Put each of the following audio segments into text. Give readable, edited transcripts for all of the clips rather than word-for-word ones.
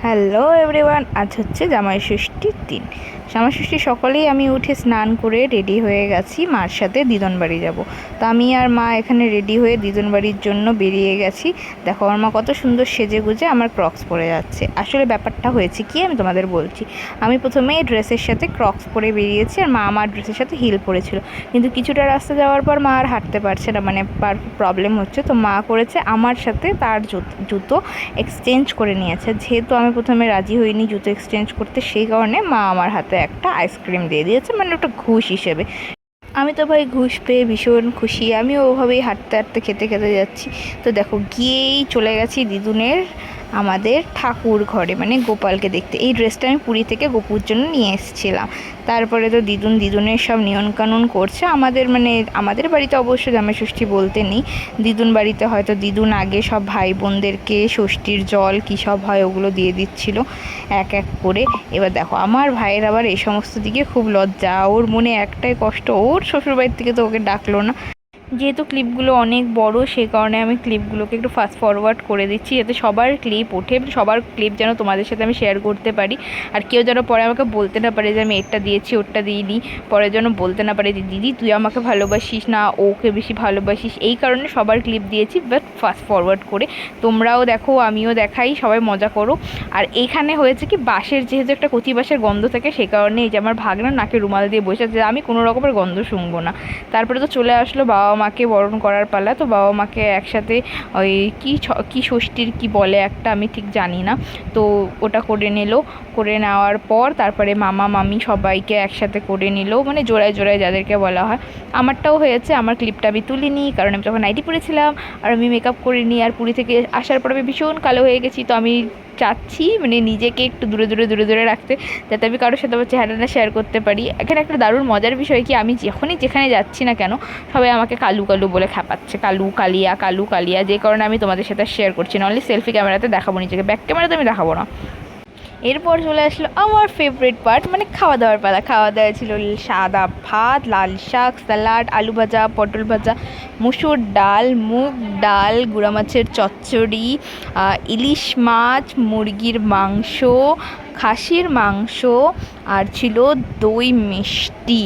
Hello everyone, আজ হচ্ছে জামাই ষষ্ঠীর দিন। জামাই ষষ্ঠী সকালেই আমি উঠে স্নান করে রেডি হয়ে গেছি, মার সাথে দিদন বাড়ি যাব। তো আমি আর মা এখানে রেডি হয়ে দিদন বাড়ির জন্য বেরিয়ে গেছি। দেখো আমার মা কত সুন্দর সেজে গুজে আমার ক্রক্স পরে যাচ্ছে। আসলে ব্যাপারটা হয়েছে কি আমি তোমাদের বলছি। আমি প্রথমেই ড্রেসের সাথে ক্রক্স পরে বেরিয়েছি, আর মা আমার ড্রেসের সাথে হিল পরেছিল। কিন্তু কিছুটা রাস্তা যাওয়ার পর মা আর হাঁটতে পারছে না, মানে প্রবলেম হচ্ছে। তো মা করেছে আমার সাথে তার জুতো এক্সচেঞ্জ করে নিয়েছে। যেহেতু আমি প্রথমে রাজি হইনি জুতো এক্সচেঞ্জ করতে, সেই কারণে মা আমার হাতে একটা আইসক্রিম দিয়ে দিয়েছে, মানে ওটা ঘুষ হিসেবে। আমি তো ভাই ঘুষ পেয়ে ভীষণ খুশি। আমিও ওভাবেই হাঁটতে হাঁটতে খেতে খেতে যাচ্ছি। তো দেখো গিয়েই চলে গেছি দিদুনের আমাদের ঠাকুর ঘরে, মানে গোপালকে দেখতে। এই ড্রেসটা আমি পুরী থেকে গোপুর জন্য নিয়ে এসেছিলাম। তারপরে তো দিদুনের সব নিয়মকানুন করছে। আমাদের বাড়িতে অবশ্য জামাই ষষ্ঠী বলতে নেই, দিদুন বাড়িতে হয়তো দিদুন আগে সব ভাই বোনদেরকে ষষ্ঠীর জল কী সব হয় ওগুলো দিয়ে দিচ্ছিল এক এক করে। এবার দেখো আমার ভাইয়ের আবার এই সমস্ত দিকে খুব লজ্জা, ওর মনে একটাই কষ্ট, ওর শ্বশুরবাড়ির থেকে তো ওকে ডাকলো না। যেহেতু ক্লিপগুলো অনেক বড়, সেই কারণে আমি ক্লিপগুলোকে একটু ফাস্ট ফরওয়ার্ড করে দিচ্ছি, যাতে সবার ক্লিপ ওঠে, সবার ক্লিপ যেন তোমাদের সাথে আমি শেয়ার করতে পারি। আর কেউ যেন পরে আমাকে বলতে না পারে যে আমি এটা দিয়েছি ওটা দিইনি, পরে যেন বলতে না পারে যে দিদি তুই আমাকে ভালোবাসিস না, ওকে বেশি ভালোবাসিস। এই কারণে সবার ক্লিপ দিয়েছি, বাট ফাস্ট ফরওয়ার্ড করে। তোমরাও দেখো, আমিও দেখাই, সবাই মজা করো। আর এইখানে হয়েছে কি, বাঁশের যেহেতু একটা কচি বাঁশের গন্ধ থাকে, সে কারণে এই যে আমার ভাগনা নাকে রুমাল দিয়ে বসে আছে, আমি কোনো রকমের গন্ধ শুনবো না। তারপরে তো চলে আসলো বাবা মাকে বরণ করার পালা। তো বাবা মাকে একসাথে ওই কী ষষ্ঠীর কী বলে একটা, আমি ঠিক জানি না, তো ওটা করে নিল। করে নেওয়ার পর তারপরে মামা মামি সবাইকে একসাথে করে নিল, মানে জোড়ায় জোড়ায় যাদেরকে বলা হয়। আমারটাও হয়েছে, আমার ক্লিপটা আমি তুলিনি, কারণ আমি তখন নাইটি পরেছিলাম আর আমি মেকআপ করিনি। আর পুরী থেকে আসার পর আমি ভীষণ কালো হয়ে গেছি। তো আমি চাচ্ছি মানে নিজেকে একটু দূরে দূরে দূরে দূরে রাখতে, যাতে আমি কারোর সাথে আমার চেহারাটা শেয়ার করতে পারি। এখানে একটা দারুণ মজার বিষয় কি, আমি যখনই যেখানে যাচ্ছি না কেন সবাই আমাকে কালু কালু বলে খ্যাপাচ্ছে, কালু কালিয়া কালু কালিয়া, যে কারণে আমি তোমাদের সাথে শেয়ার করছি না। অনলি সেলফি ক্যামেরাতে দেখাবো নিজেকে, ব্যাক ক্যামেরাতে আমি দেখাবো না। এরপর চলে আসলো আমার ফেভারিট পার্ট, মানে খাওয়া দাওয়ার পালা। খাওয়া দাওয়া ছিল সাদা ভাত, লাল শাক, স্যালাড, আলু ভাজা, পটল ভাজা, মুসুর ডাল, মুগ ডাল, গুঁড়া মাছের চচ্চড়ি, ইলিশ মাছ, মুরগির মাংস, খাসির মাংস, আর ছিল দই মিষ্টি।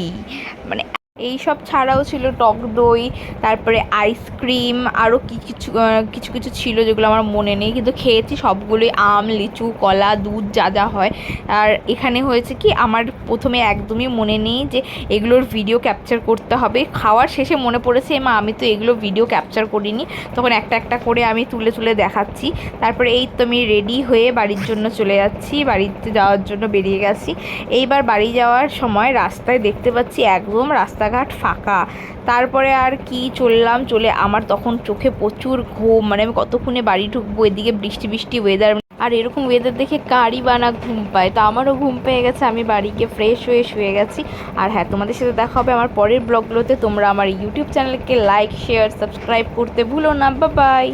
মানে এই সব ছাড়াও ছিল টক দই, তারপরে আইসক্রিম, আরও কিছু কিছু কিছু ছিল যেগুলো আমার মনে নেই, কিন্তু খেয়েছি সবগুলোই। আম, লিচু, কলা, দুধ, যা যা হয়। আর এখানে হয়েছে কি, আমার প্রথমে একদমই মনে নেই যে এগুলোর ভিডিও ক্যাপচার করতে হবে। খাওয়ার শেষে মনে পড়েছে মা আমি তো এগুলো ভিডিও ক্যাপচার করিনি, তখন একটা একটা করে আমি তুলে তুলে দেখাচ্ছি। তারপরে এই তো আমি রেডি হয়ে বাড়ির জন্য চলে যাচ্ছি, বাড়িতে যাওয়ার জন্য বেরিয়ে গেছি। এইবার বাড়ি যাওয়ার সময় রাস্তায় দেখতে পাচ্ছি একদম রাস্তাঘাট ফাঁকা। তারপরে আর কি চলে আমার তখন চোখে প্রচুর ঘুম, মানে আমি কতক্ষণে বাড়ি ঢুকবো, এদিকে বৃষ্টি বৃষ্টি ওয়েদার। আর এরকম ওয়েদার দেখে কারই বা না ঘুম পায়, তো আমারও ঘুম পেয়ে গেছে। আমি বাড়ি গিয়ে ফ্রেশ হয়ে শুয়ে গেছি। আর হ্যাঁ, তোমাদের সাথে দেখা হবে আমার পরের ব্লগগুলোতে। তোমরা আমার ইউটিউব চ্যানেলকে লাইক, শেয়ার, সাবস্ক্রাইব করতে ভুলো না। Bye bye.